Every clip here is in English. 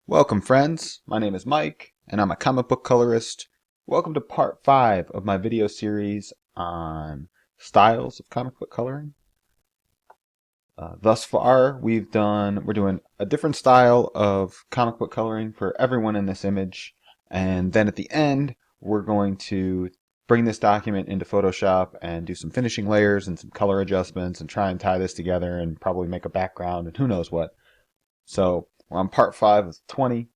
Welcome, friends. My name is Mike, and I'm a comic book colorist. Welcome to part 5 of my video series on styles of comic book coloring. Thus far, we're doing a different style of comic book coloring for everyone in this image, and then at the end, we're going to bring this document into Photoshop and do some finishing layers and some color adjustments and try and tie this together and probably make a background and who knows what. So we're on part 5 of 20.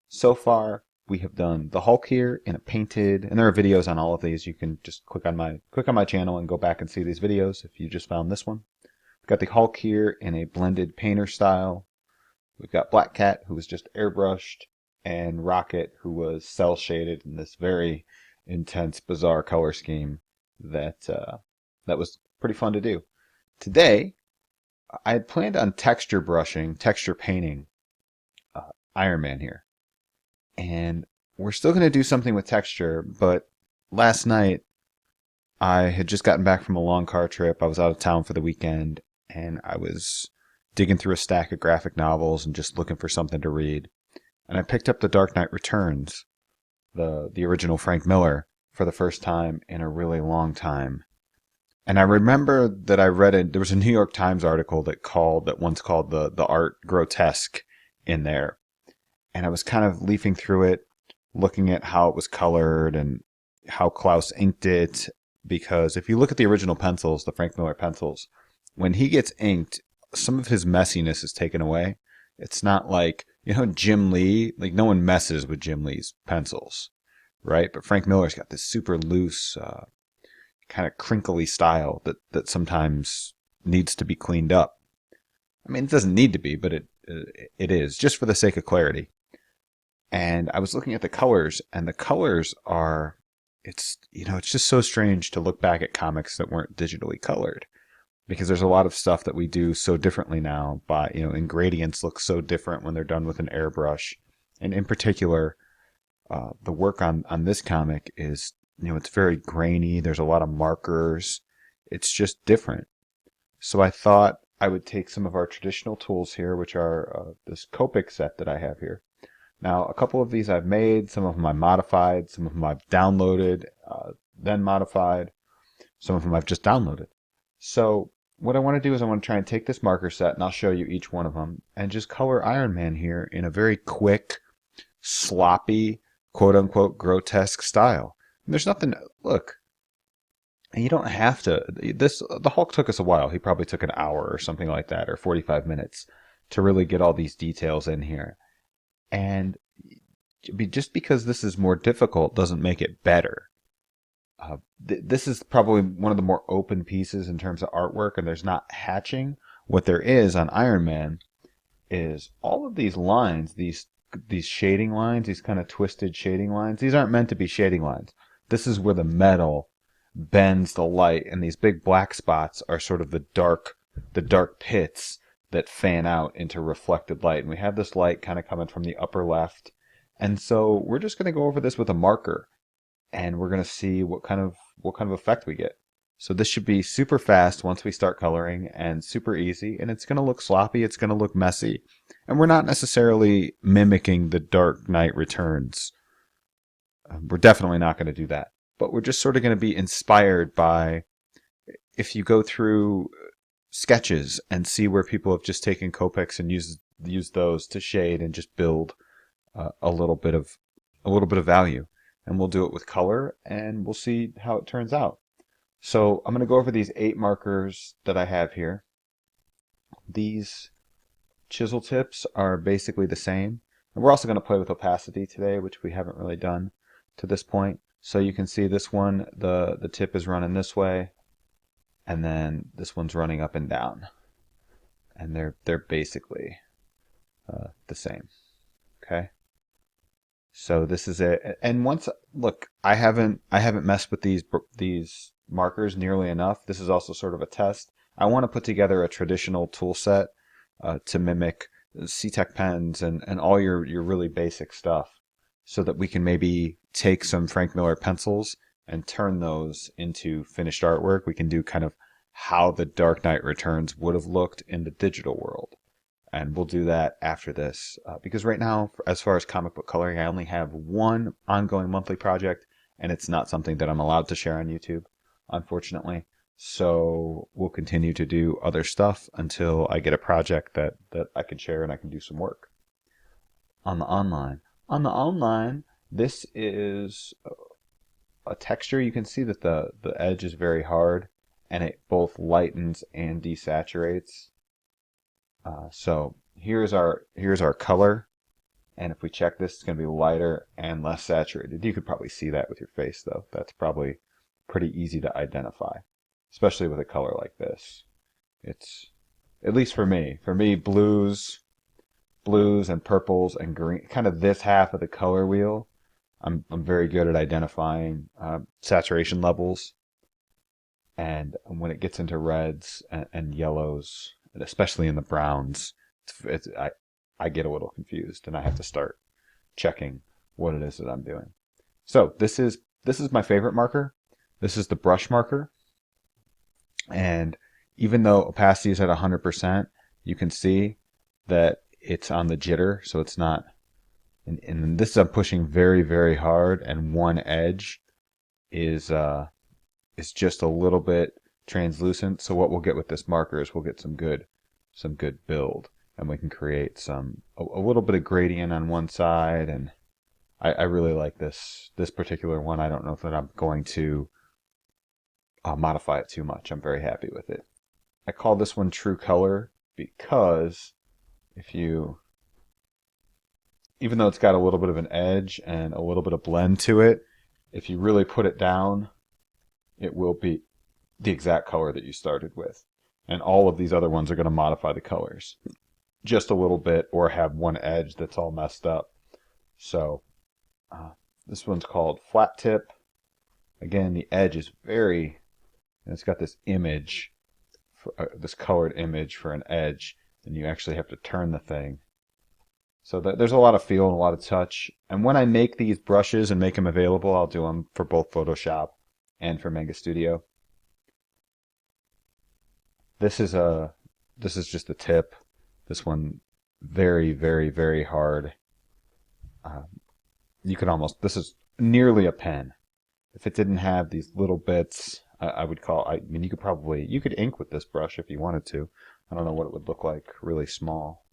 So far, we have done the Hulk here in a painted, and there are videos on all of these. You can just click on my channel and go back and see these videos if you just found this one. We've got the Hulk here in a blended painter style. We've got Black Cat, who was just airbrushed, and Rocket, who was cell shaded in this very intense, bizarre color scheme that was pretty fun to do. Today, I had planned on texture painting Iron Man here. And we're still going to do something with texture, but last night I had just gotten back from a long car trip. I was out of town for the weekend, and I was digging through a stack of graphic novels and just looking for something to read. And I picked up The Dark Knight Returns, the original Frank Miller, for the first time in a really long time. And I remember that I read it. There was a New York Times article that once called the art grotesque in there. And I was kind of leafing through it, looking at how it was colored and how Klaus inked it. Because if you look at the original pencils, the Frank Miller pencils, when he gets inked, some of his messiness is taken away. It's not like, Jim Lee, like no one messes with Jim Lee's pencils, right? But Frank Miller's got this super loose, kind of crinkly style that sometimes needs to be cleaned up. I mean, it doesn't need to be, but it is, just for the sake of clarity. And I was looking at the colors, and the colors are, it's just so strange to look back at comics that weren't digitally colored, because there's a lot of stuff that we do so differently now. But, ingredients look so different when they're done with an airbrush. And in particular, the work on this comic is, it's very grainy. There's a lot of markers. It's just different. So I thought I would take some of our traditional tools here, which are this Copic set that I have here. Now, a couple of these I've made, some of them I modified, some of them I've downloaded, then modified, some of them I've just downloaded. So what I want to do is I want to try and take this marker set, and I'll show you each one of them, and just color Iron Man here in a very quick, sloppy, quote-unquote, grotesque style. And there's nothing, look, and you don't have to, the Hulk took us a while. He probably took an hour or something like that, or 45 minutes to really get all these details in here. And just because this is more difficult doesn't make it better. This is probably one of the more open pieces in terms of artwork, and there's not hatching. What there is on Iron Man is all of these lines, these shading lines, these kind of twisted shading lines. These aren't meant to be shading lines. This is where the metal bends the light, and these big black spots are sort of the dark pits that fan out into reflected light. And we have this light kind of coming from the upper left. And so we're just going to go over this with a marker, and we're going to see what kind of effect we get. So this should be super fast once we start coloring, and super easy, and it's going to look sloppy, it's going to look messy. And we're not necessarily mimicking the Dark Knight Returns. We're definitely not going to do that. But we're just sort of going to be inspired by, if you go through sketches and see where people have just taken Copics and used those to shade and just build a little bit of value. And we'll do it with color, and we'll see how it turns out. So I'm going to go over these 8 markers that I have here. These chisel tips are basically the same. And we're also going to play with opacity today, which we haven't really done to this point. So you can see this one, the tip is running this way, and then this one's running up and down. And they're basically the same. Okay? So this is it. And look, I haven't messed with these markers nearly enough. This is also sort of a test. I want to put together a traditional tool set to mimic C-Tech pens and all your really basic stuff, so that we can maybe take some Frank Miller pencils and turn those into finished artwork. We can do kind of how the Dark Knight Returns would have looked in the digital world. and we'll do that after this because right now, as far as comic book coloring, I only have one ongoing monthly project, and it's not something that I'm allowed to share on YouTube, unfortunately. So we'll continue to do other stuff until I get a project that I can share and I can do some work. On the online, this is a texture. You can see that the edge is very hard, and it both lightens and desaturates. So here's our color, and if we check this, it's going to be lighter and less saturated. You could probably see that with your face, though. That's probably pretty easy to identify, especially with a color like this. It's, at least for me, blues and purples and green, kind of this half of the color wheel, I'm very good at identifying saturation levels, and when it gets into reds and yellows, and especially in the browns, I get a little confused, and I have to start checking what it is that I'm doing. So this is my favorite marker. This is the brush marker, and even though opacity is at 100%, you can see that it's on the jitter, so it's not. And this I'm pushing very, very hard, and one edge is just a little bit translucent. So what we'll get with this marker is we'll get some good build, and we can create a little bit of gradient on one side. And I really like this particular one. I don't know that I'm going to modify it too much. I'm very happy with it. I call this one True Color because even though it's got a little bit of an edge and a little bit of blend to it, if you really put it down, it will be the exact color that you started with. And all of these other ones are going to modify the colors just a little bit, or have one edge that's all messed up. So this one's called Flat Tip. Again, the edge is and it's got this image, this colored image for an edge, and you actually have to turn the thing. So there's a lot of feel and a lot of touch. And when I make these brushes and make them available, I'll do them for both Photoshop and for Manga Studio. This is just a tip. This one, very, very, very hard. This is nearly a pen. If it didn't have these little bits, you could ink with this brush if you wanted to. I don't know what it would look like really small.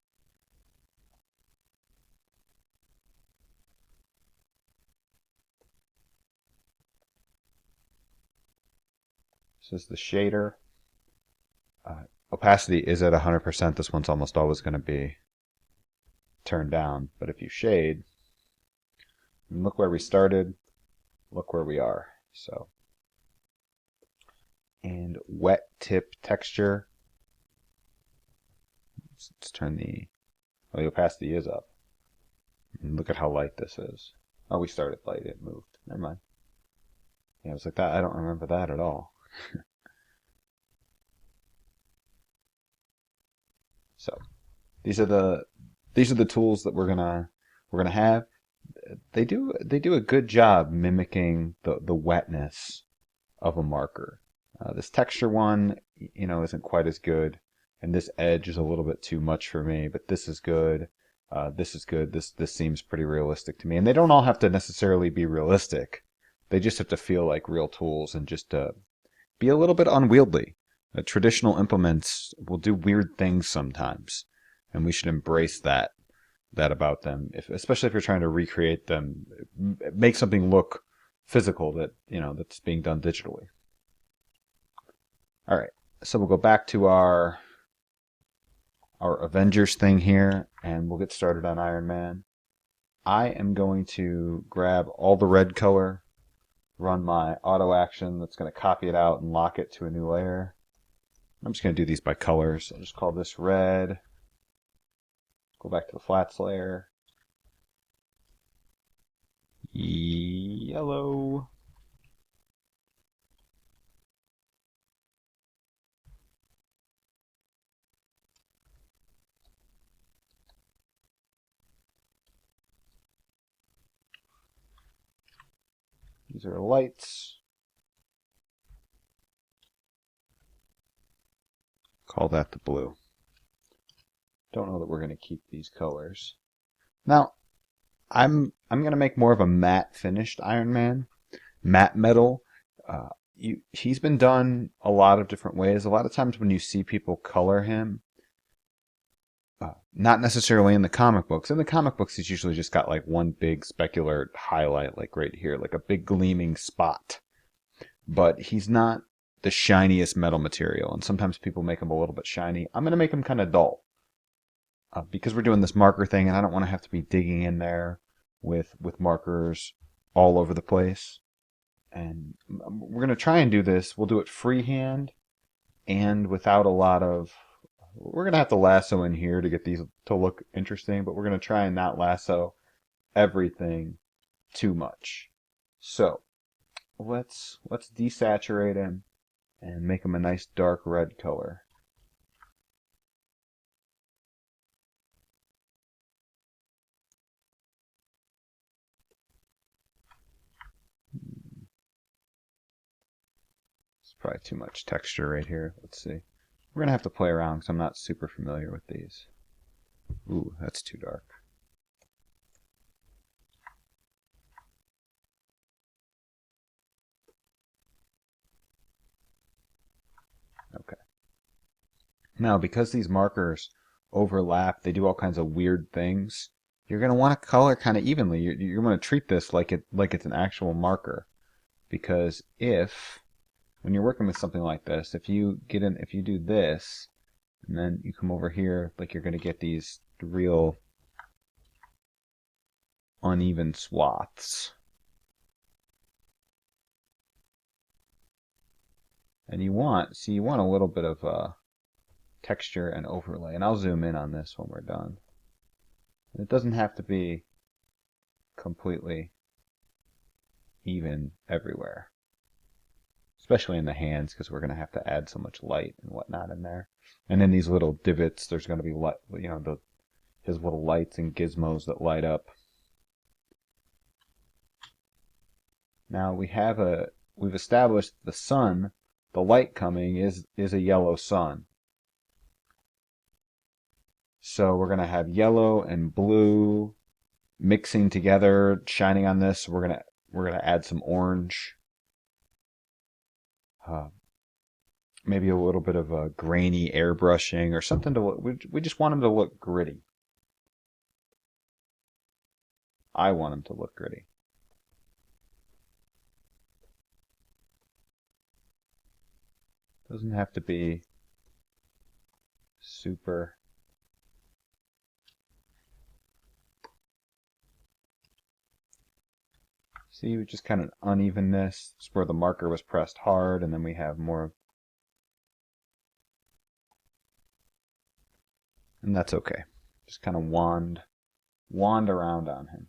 This is the shader. Opacity is at 100%. This one's almost always going to be turned down. But if you shade, look where we started, look where we are. So, and wet tip texture. Let's turn the opacity is up. And look at how light this is. Oh, we started light. It moved. Never mind. Yeah, it was like that. I don't remember that at all. So these are the tools that we're gonna have. They do a good job mimicking the wetness of a marker. This texture one, isn't quite as good, and this edge is a little bit too much for me. But this is good. This is good. This seems pretty realistic to me. And they don't all have to necessarily be realistic. They just have to feel like real tools and just be a little bit unwieldy. Traditional implements will do weird things sometimes, and we should embrace that about them. Especially if you're trying to recreate them, make something look physical that's being done digitally. All right, so we'll go back to our Avengers thing here, and we'll get started on Iron Man. I am going to grab all the red color, run my auto action that's going to copy it out and lock it to a new layer. I'm just going to do these by colors. I'll just call this red. Go back to the flats layer. Yellow. These are lights. Call that the blue. Don't know that we're going to keep these colors. Now, I'm going to make more of a matte finished Iron Man. Matte metal. He's been done a lot of different ways. A lot of times when you see people color him, not necessarily in the comic books. In the comic books, he's usually just got like one big specular highlight, like right here, like a big gleaming spot. But he's not the shiniest metal material, and sometimes people make him a little bit shiny. I'm going to make him kind of dull. Because we're doing this marker thing, and I don't want to have to be digging in there with markers all over the place. And we're going to try and do this. We'll do it freehand and without a lot of... We're going to have to lasso in here to get these to look interesting, but we're going to try and not lasso everything too much. So let's desaturate him and make him a nice dark red color. It's probably too much texture right here. Let's see. We're going to have to play around because I'm not super familiar with these. Ooh, that's too dark. Okay. Now, because these markers overlap, they do all kinds of weird things. You're going to want to color kind of evenly. You're going to treat this like it's an actual marker. Because when you're working with something like this, if you do this, and then you come over here, like you're going to get these real uneven swaths. And you want a little bit of texture and overlay. And I'll zoom in on this when we're done. And it doesn't have to be completely even everywhere. Especially in the hands, because we're going to have to add so much light and whatnot in there. And in these little divots, there's going to be light, his little lights and gizmos that light up. Now we've established the sun. The light coming is a yellow sun. So we're going to have yellow and blue mixing together, shining on this. We're going to add some orange. Maybe a little bit of a grainy airbrushing or something to look. We just want him to look gritty. I want him to look gritty. Doesn't have to be super. See, just kind of unevenness. It's where the marker was pressed hard, and then we have more. And that's okay. Just kind of wand around on him.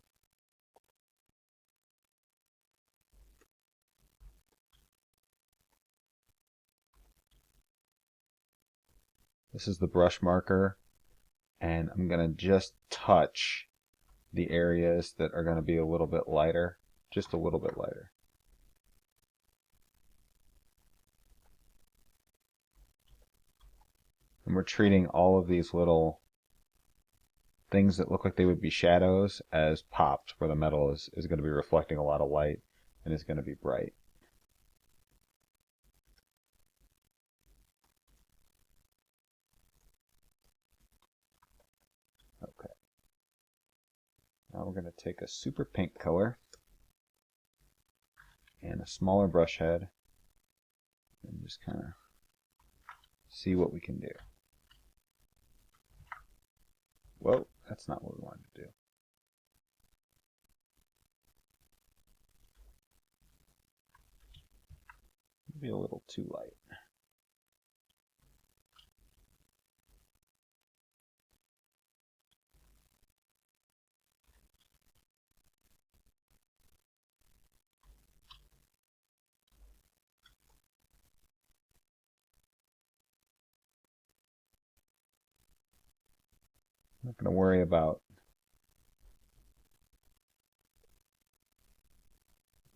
This is the brush marker, and I'm going to just touch the areas that are going to be a little bit lighter, just a little bit lighter. And we're treating all of these little things that look like they would be shadows as pops, where the metal is going to be reflecting a lot of light and is going to be bright. Okay. Now we're going to take a super pink color and a smaller brush head and just kind of see what we can do. Whoa, that's not what we wanted to do. Maybe a little too light. I'm not going to worry about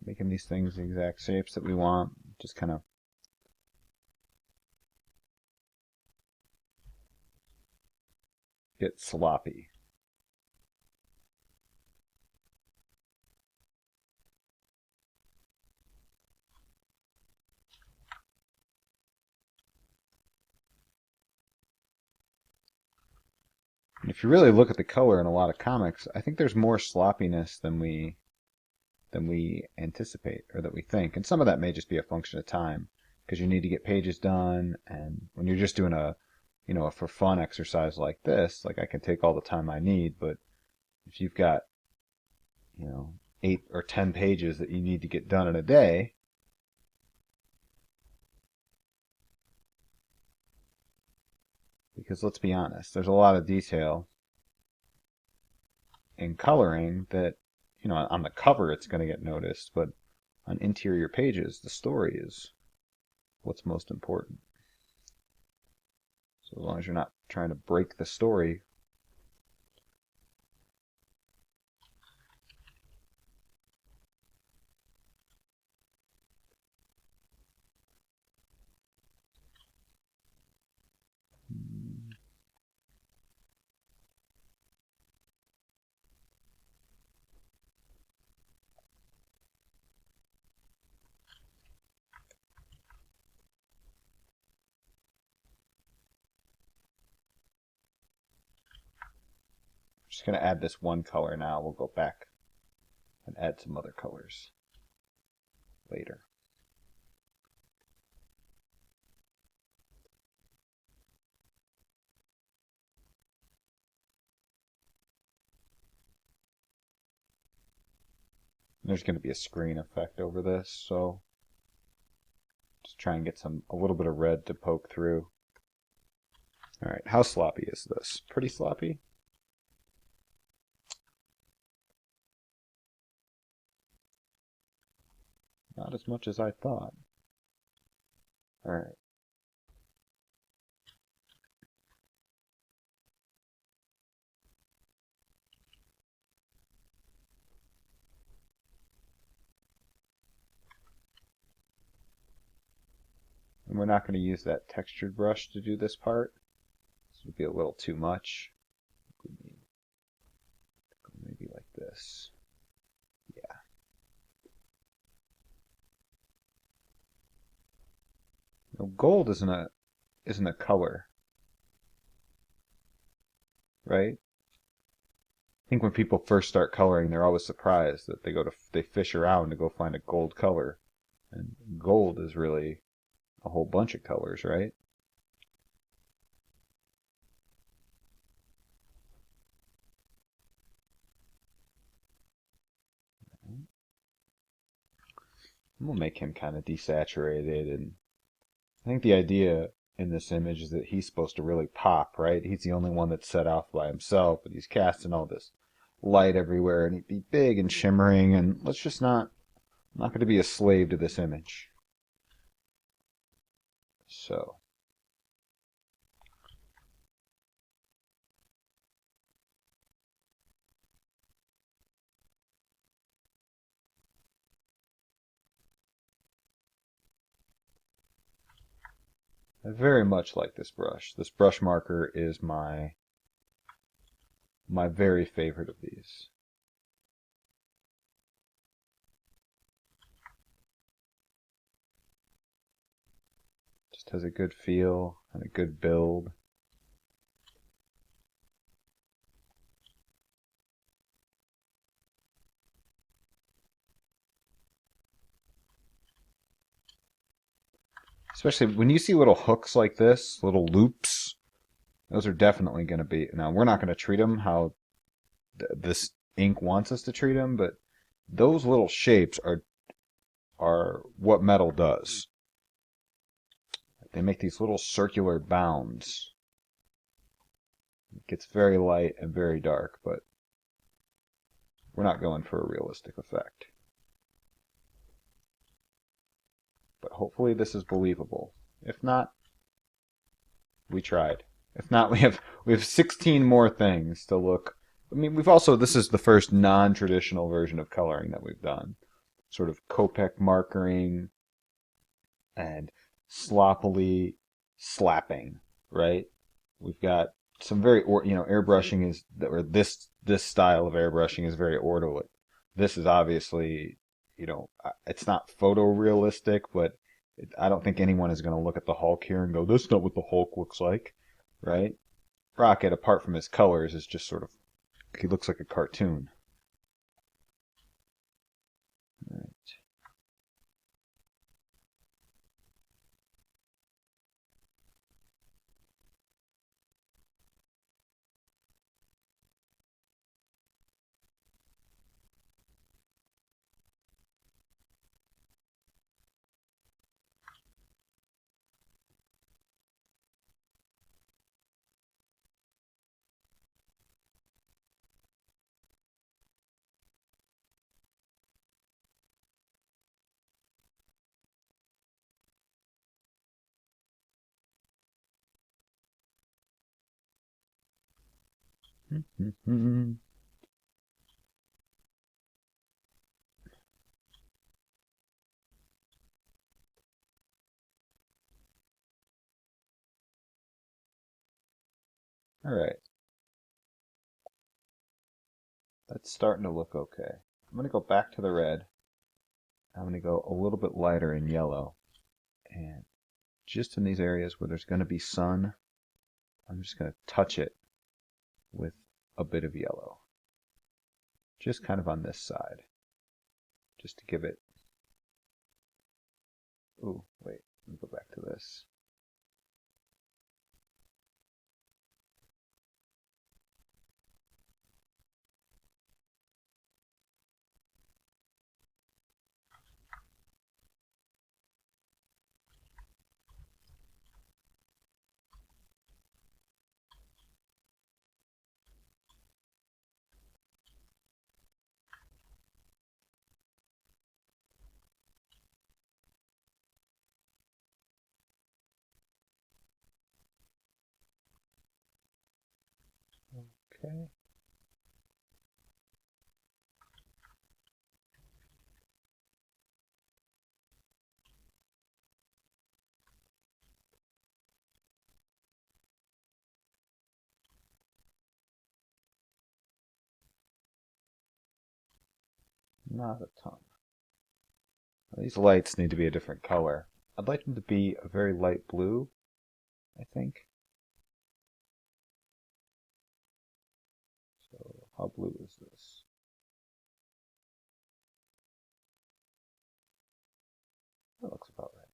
making these things the exact shapes that we want. Just kind of get sloppy. And if you really look at the color in a lot of comics, I think there's more sloppiness than we anticipate or that we think. And some of that may just be a function of time because you need to get pages done. And when you're just doing a, a for fun exercise like this, like I can take all the time I need. But if you've got, 8 or 10 pages that you need to get done in a day, because let's be honest, there's a lot of detail in coloring that, on the cover it's going to get noticed, but on interior pages, the story is what's most important. So as long as you're not trying to break the story. Just going to add this one color now. We'll go back and add some other colors later. There's going to be a screen effect over this, so just try and get a little bit of red to poke through. All right, how sloppy is this? Pretty sloppy? Not as much as I thought. All right. And we're not going to use that textured brush to do this part. This would be a little too much. We need maybe like this. Yeah. Gold isn't a color, right? I think when people first start coloring, they're always surprised that they fish around to go find a gold color, and gold is really a whole bunch of colors, right? We'll make him kind of desaturated, and I think the idea in this image is that he's supposed to really pop, right? He's the only one that's set off by himself, but he's casting all this light everywhere, and he'd be big and shimmering, and let's just I'm not going to be a slave to this image. So. I very much like this brush. This brush marker is my very favorite of these. Just has a good feel and a good build. Especially when you see little hooks like this, little loops, those are definitely going to be... Now, we're not going to treat them how this ink wants us to treat them, but those little shapes are what metal does. They make these little circular bounds. It gets very light and very dark, but we're not going for a realistic effect. But hopefully this is believable. If not, we tried. If not, we have 16 more things to look. I mean, this is the first non-traditional version of coloring that we've done. Sort of Copic markering and sloppily slapping, right? We've got some very, airbrushing is, or this style of airbrushing is very orderly. This is obviously, it's not photorealistic, but I don't think anyone is going to look at the Hulk here and go, "That's not what the Hulk looks like," right? Rocket, apart from his colors, is just sort of, he looks like a cartoon. All right. All right. That's starting to look okay. I'm going to go back to the red. I'm going to go a little bit lighter in yellow. And just in these areas where there's going to be sun, I'm just going to touch it with a bit of yellow. Just kind of on this side. Just to give it... Ooh, wait. Let me go back to this. Okay. Not a ton. These lights need to be a different color. I'd like them to be a very light blue, I think. So how blue is this? That looks about right.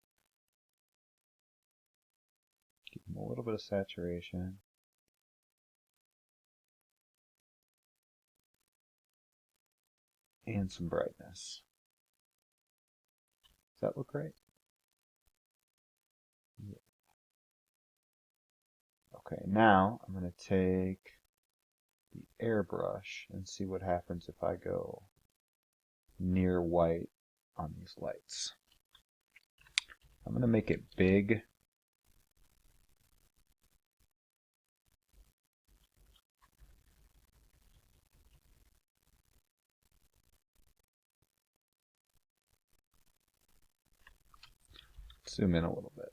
Give them a little bit of saturation. And some brightness. Does that look right? Yeah. Okay, now I'm going to take the airbrush and see what happens if I go near white on these lights. I'm going to make it big. Zoom in a little bit.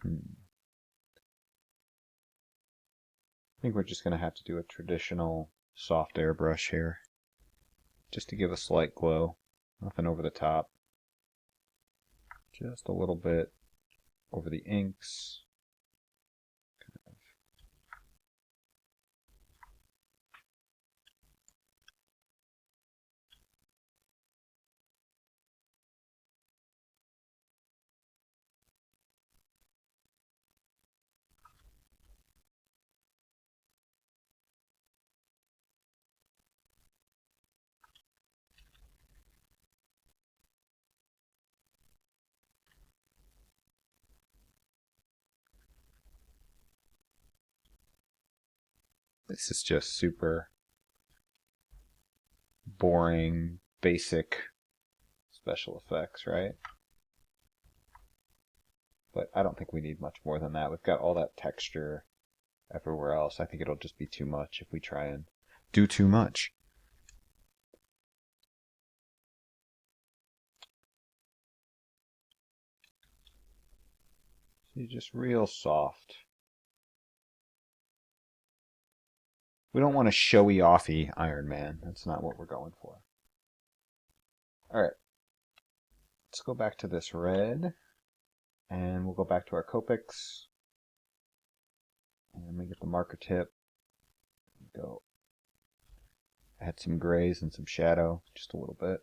I think we're just going to have to do a traditional soft airbrush here, just to give a slight glow. Nothing over the top. Just a little bit over the inks. This is just super boring, basic special effects, right? But I don't think we need much more than that. We've got all that texture everywhere else. I think it'll just be too much if we try and do too much. So just real soft. We don't want a showy offy Iron Man. That's not what we're going for. Alright. Let's go back to this red. And we'll go back to our Copics. And we get the marker tip. Go. Add some grays and some shadow, just a little bit.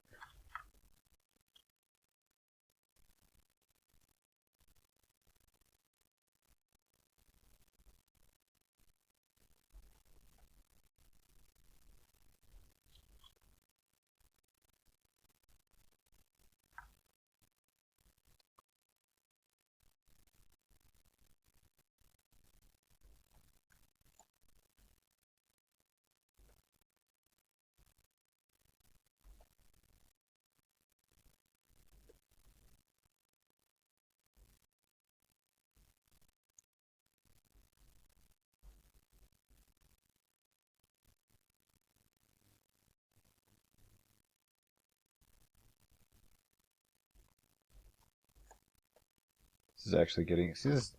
This is actually getting... See this?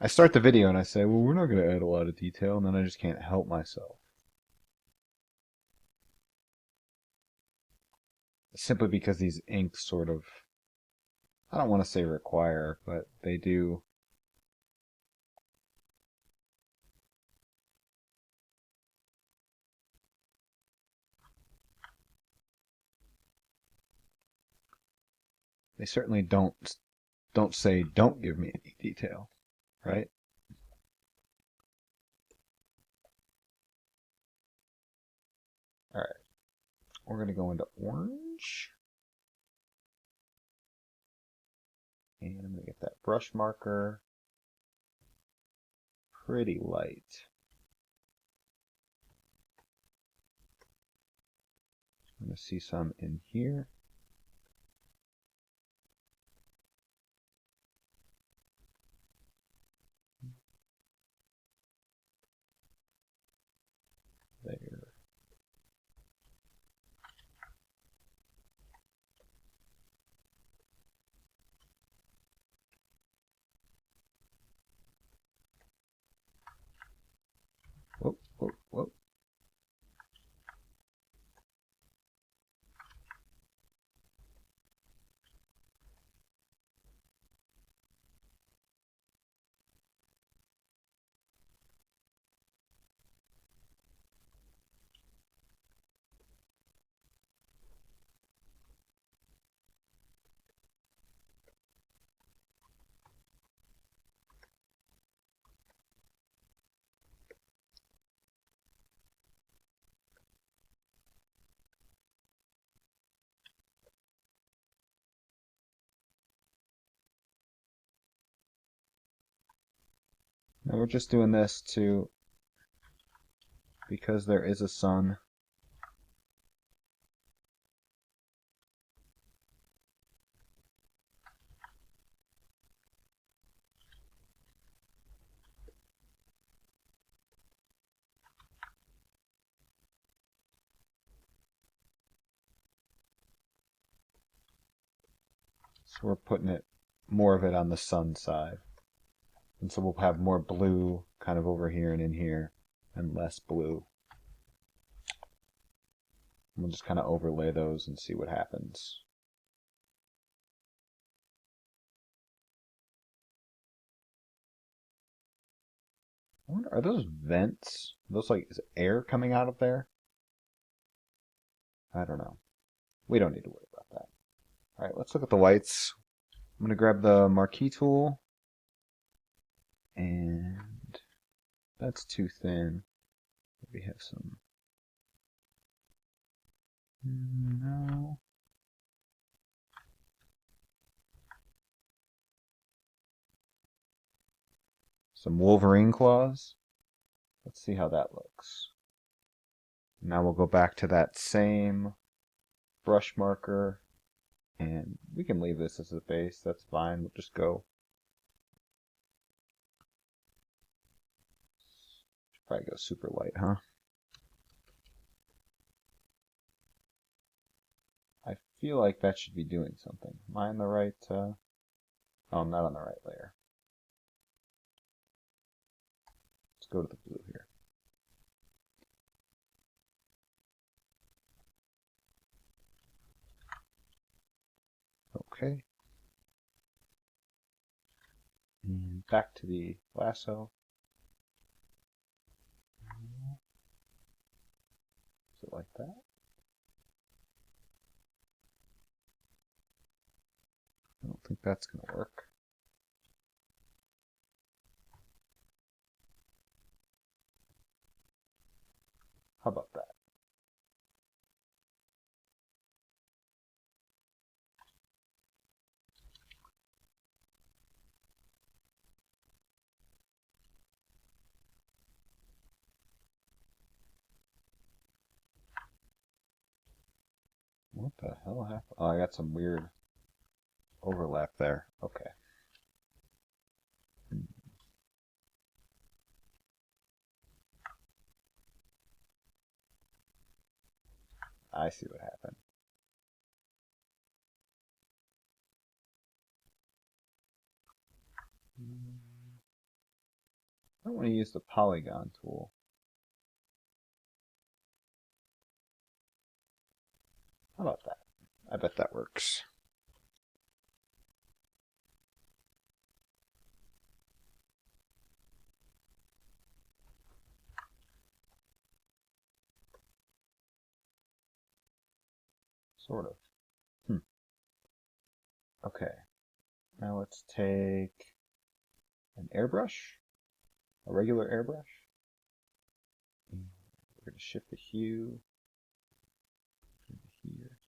I start the video and I say, well, we're not going to add a lot of detail, and then I just can't help myself. Simply because these inks sort of... I don't want to say require, but they do... They certainly don't say, don't give me any detail, right? Alright, we're going to go into orange. And I'm going to get that brush marker pretty light. I'm going to see some in here. There. Whoa, whoa, whoa. Now we're just doing this because there is a sun. So we're putting more of it on the sun side. And so we'll have more blue kind of over here and in here, and less blue. We'll just kind of overlay those and see what happens. I wonder, are those vents? Are those like, is air coming out of there? I don't know. We don't need to worry about that. Alright, let's look at the whites. I'm going to grab the marquee tool. And that's too thin. We have some... No. Some Wolverine claws. Let's see how that looks. Now we'll go back to that same brush marker, and we can leave this as a base. That's fine. We'll just go. Should probably go super light, huh? I feel like that should be doing something. Am I on the right? Oh, I'm not on the right layer. Let's go to the blue here. Okay. And back to the lasso. Is it like that? I don't think that's going to work. How about that? What the hell happened? Oh, I got some weird overlap there. Okay. I see what happened. I don't want to use the polygon tool. How about that? I bet that works. Sort of. Okay. Now let's take an airbrush, a regular airbrush. We're going to shift the hue here.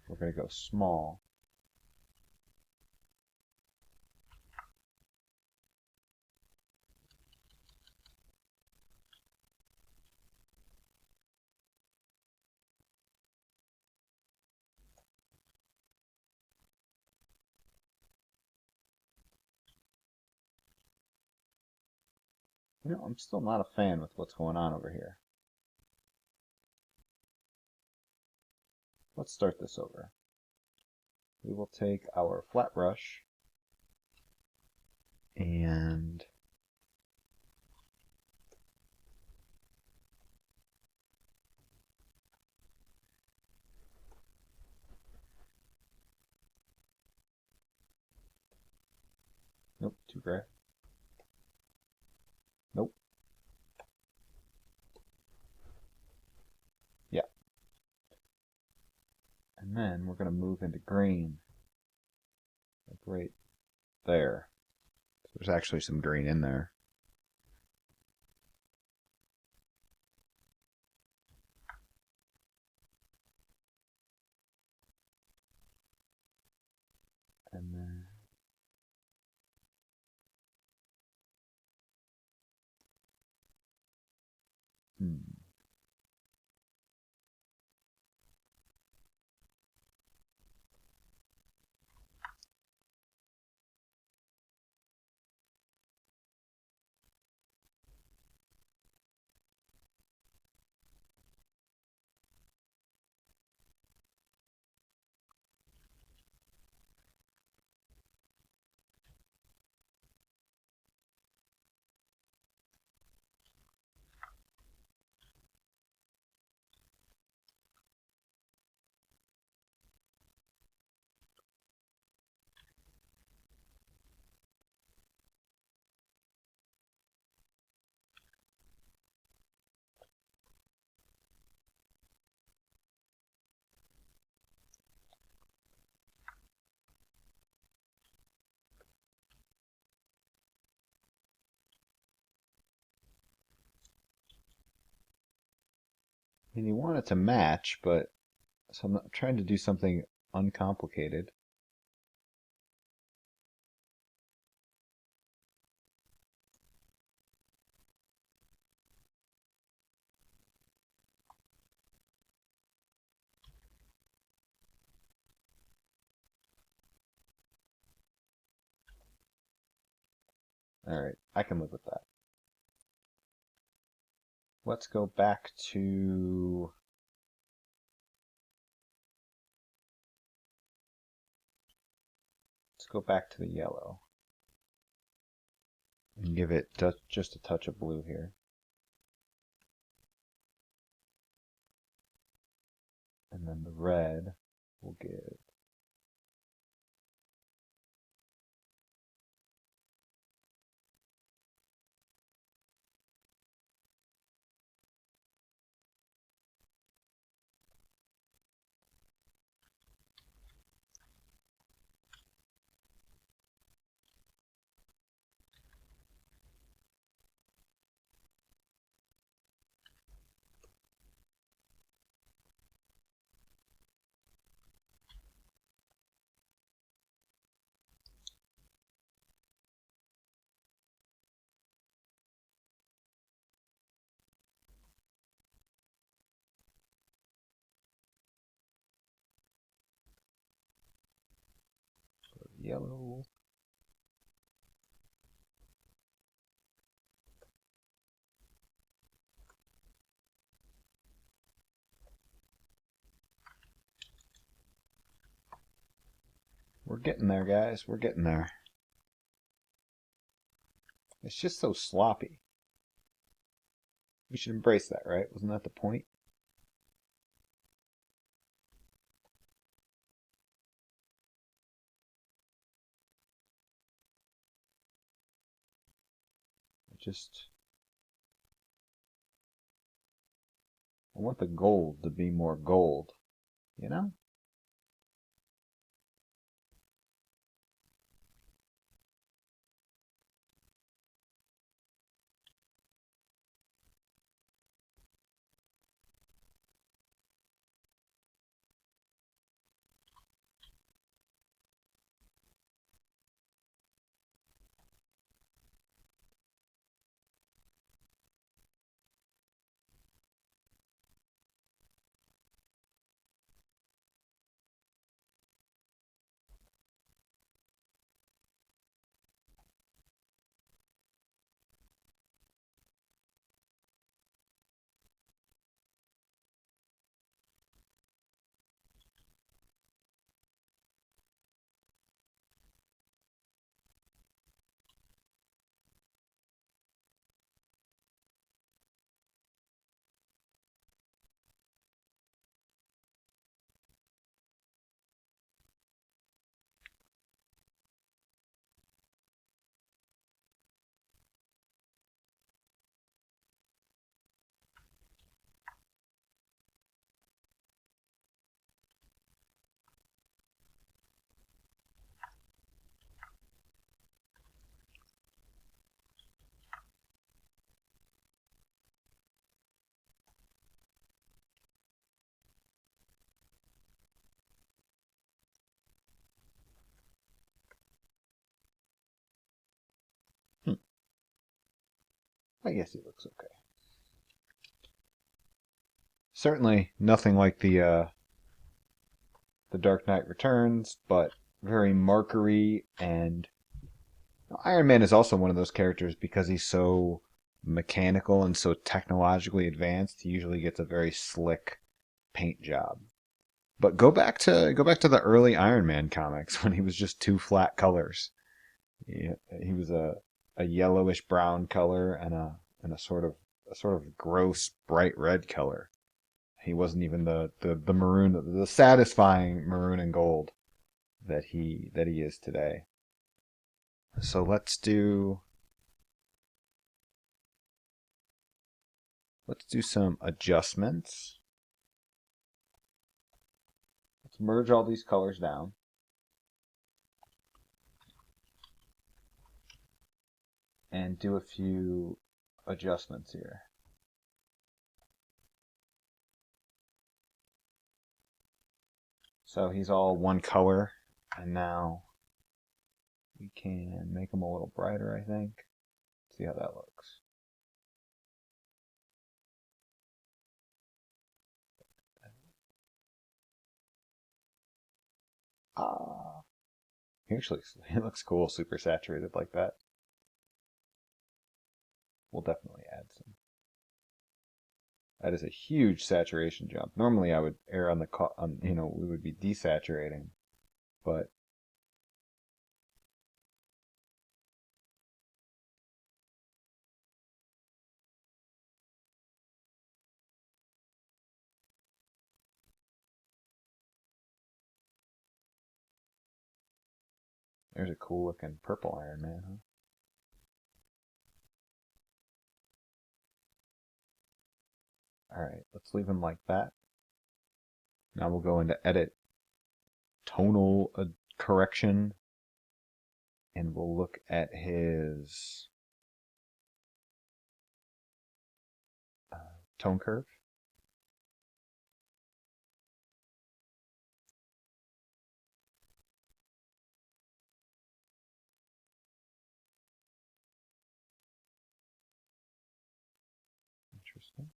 We're going to go small. You know, I'm still not a fan with what's going on over here. Let's start this over. We will take our flat brush and nope, too gray. Nope. Yeah. And then we're going to move into green. Like right there. There's actually some green in there. And then and you want it to match, but so I'm not trying to do something uncomplicated. Alright, I can live with that. Let's go back to... Let's go back to the yellow. And give it just a touch of blue here. And then the red will give... yellow. We're getting there, guys. We're getting there. It's just so sloppy. We should embrace that, right? Wasn't that the point? I want the gold to be more gold, you know? I guess he looks okay. Certainly nothing like the Dark Knight Returns, but very markery, and Iron Man is also one of those characters because he's so mechanical and so technologically advanced. He usually gets a very slick paint job. But go back to the early Iron Man comics when he was just two flat colors. He was a yellowish brown color and a sort of gross bright red color. He wasn't even the maroon, the satisfying maroon and gold that he is today. So let's do some adjustments. Let's merge all these colors down. And do a few adjustments here. So he's all one color, and now we can make him a little brighter, I think. See how that looks. Ah, he looks cool, super saturated like that. we'll definitely add some. That is a huge saturation jump. Normally I would err on the, we would be desaturating, but there's a cool looking purple Iron Man, huh? Alright, let's leave him like that. Now we'll go into edit, tonal correction, and we'll look at his tone curve. Interesting.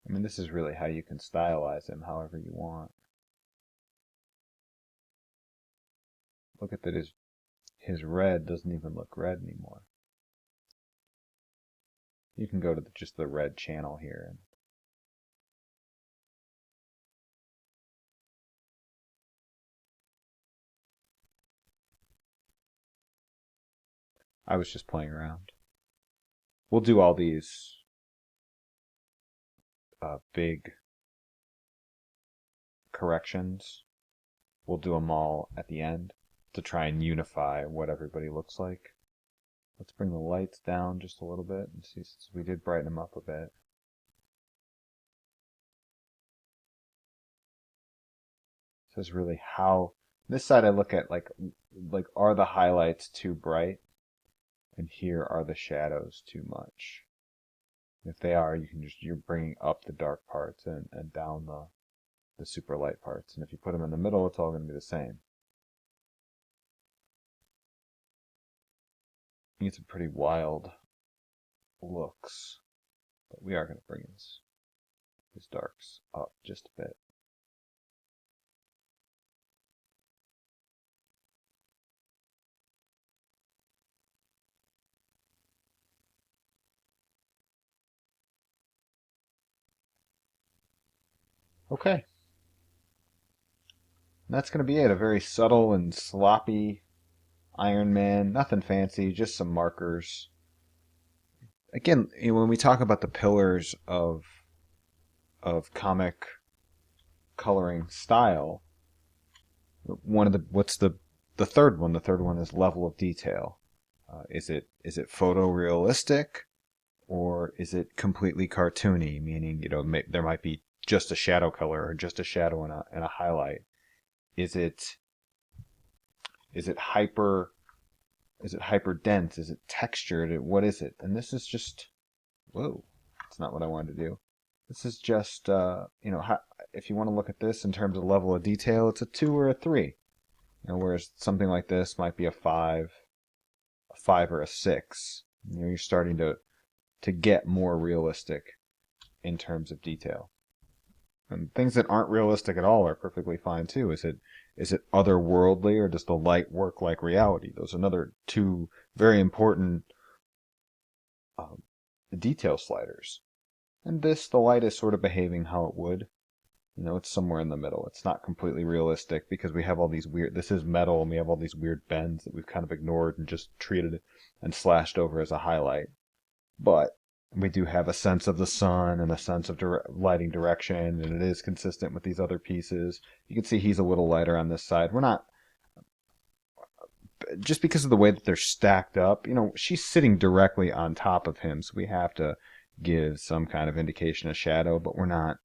I mean, this is really how you can stylize him however you want. Look at that, his red doesn't even look red anymore. You can go to just the red channel here. And I was just playing around. We'll do all these big corrections. We'll do them all at the end to try and unify what everybody looks like. Let's bring the lights down just a little bit and see, since we did brighten them up a bit. So it's really how this side I look at like are the highlights too bright, and here are the shadows too much. If they are, you're bringing up the dark parts and down the super light parts. And if you put them in the middle, it's all going to be the same. You get some pretty wild looks, but we are going to bring his darks up just a bit. Okay. And that's going to be it. A very subtle and sloppy Iron Man. Nothing fancy, just some markers. Again, when we talk about the pillars of comic coloring style, what's the third one? The third one is level of detail. Is it photorealistic, or is it completely cartoony? Meaning, there might be just a shadow color or just a shadow and a highlight. Is it hyper dense? Is it textured? What is it? And this is just, whoa, that's not what I wanted to do. This is just, if you want to look at this in terms of level of detail, it's a 2 or a 3. Whereas something like this might be a 5 or a 6. You're starting to get more realistic in terms of detail. And things that aren't realistic at all are perfectly fine too. Is it otherworldly, or does the light work like reality? Those are another 2 very important detail sliders. And the light is sort of behaving how it would. It's somewhere in the middle. It's not completely realistic because we have all these this is metal, and we have all these weird bends that we've kind of ignored and just treated and slashed over as a highlight. But we do have a sense of the sun and a sense of lighting direction, and it is consistent with these other pieces. You can see he's a little lighter on this side. We're not, just because of the way that they're stacked up, she's sitting directly on top of him, so we have to give some kind of indication of shadow, but we're not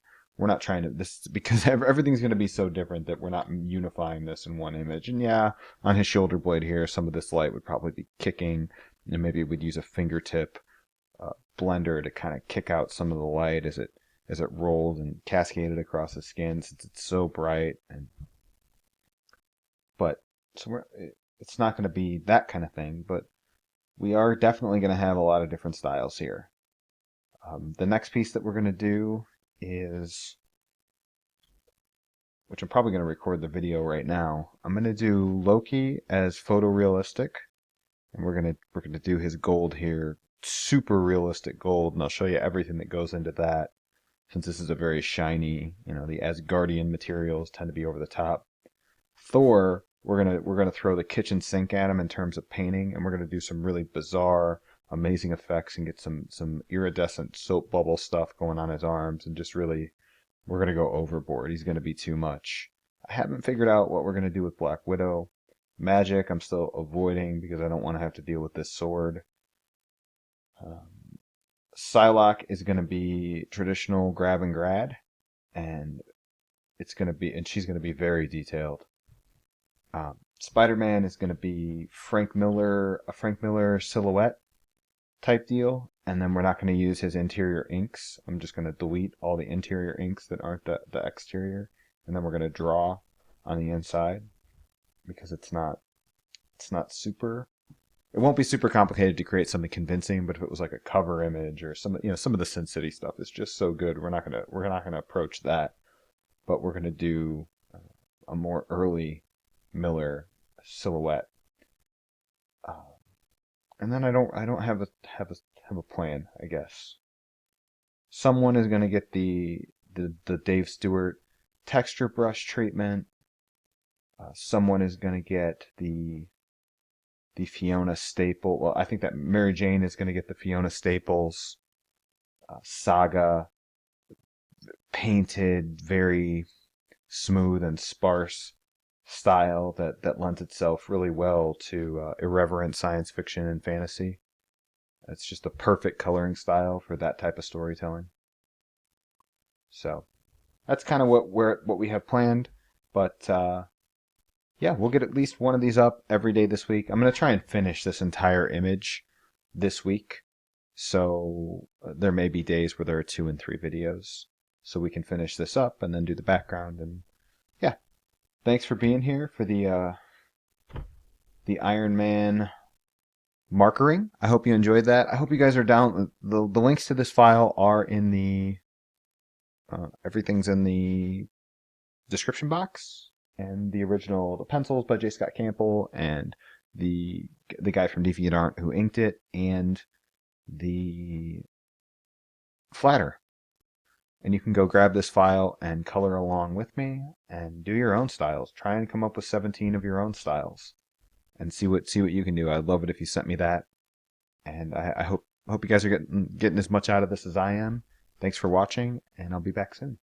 trying to, this, because everything's going to be so different that we're not unifying this in one image. And yeah, on his shoulder blade here, some of this light would probably be kicking, and maybe we'd use a fingertip blender to kind of kick out some of the light as it rolls and cascaded across the skin, since it's so bright. But so it's not going to be that kind of thing, but we are definitely going to have a lot of different styles here. The next piece that we're going to do is which I'm probably going to record the video right now. I'm going to do Loki as photorealistic, and we're gonna do his gold here, super realistic gold, and I'll show you everything that goes into that. Since this is a very shiny, the Asgardian materials tend to be over the top. Thor, we're gonna throw the kitchen sink at him in terms of painting, and we're gonna do some really bizarre, amazing effects and get some iridescent soap bubble stuff going on his arms, and just really, we're gonna go overboard. He's gonna be too much. I haven't figured out what we're gonna do with Black Widow. Magic, I'm still avoiding because I don't want to have to deal with this sword. Psylocke is going to be traditional grab and grad, and she's going to be very detailed. Spider-Man is going to be a Frank Miller silhouette type deal, and then we're not going to use his interior inks. I'm just going to delete all the interior inks that aren't the exterior, and then we're going to draw on the inside because it's not super. It won't be super complicated to create something convincing, but if it was like a cover image or some of the Sin City stuff is just so good, we're not gonna approach that, but we're gonna do a more early Miller silhouette, and then I don't have a plan. I guess someone is gonna get the Dave Stewart texture brush treatment. Someone is gonna get the Fiona Staple. Well, I think that Mary Jane is going to get the Fiona Staples Saga painted, very smooth and sparse style that lends itself really well to irreverent science fiction and fantasy. It's just a perfect coloring style for that type of storytelling. So that's kind of what we have planned, but yeah, we'll get at least one of these up every day this week. I'm going to try and finish this entire image this week. So there may be days where there are 2 and 3 videos. So we can finish this up and then do the background. And yeah, thanks for being here for the Iron Man markering. I hope you enjoyed that. I hope you guys are down. The links to this file are in the, everything's in the description box. And the pencils by J. Scott Campbell, and the guy from DeviantArt who inked it, and the flatter. And you can go grab this file and color along with me and do your own styles. Try and come up with 17 of your own styles and see what you can do. I'd love it if you sent me that. And I hope you guys are getting as much out of this as I am. Thanks for watching, and I'll be back soon.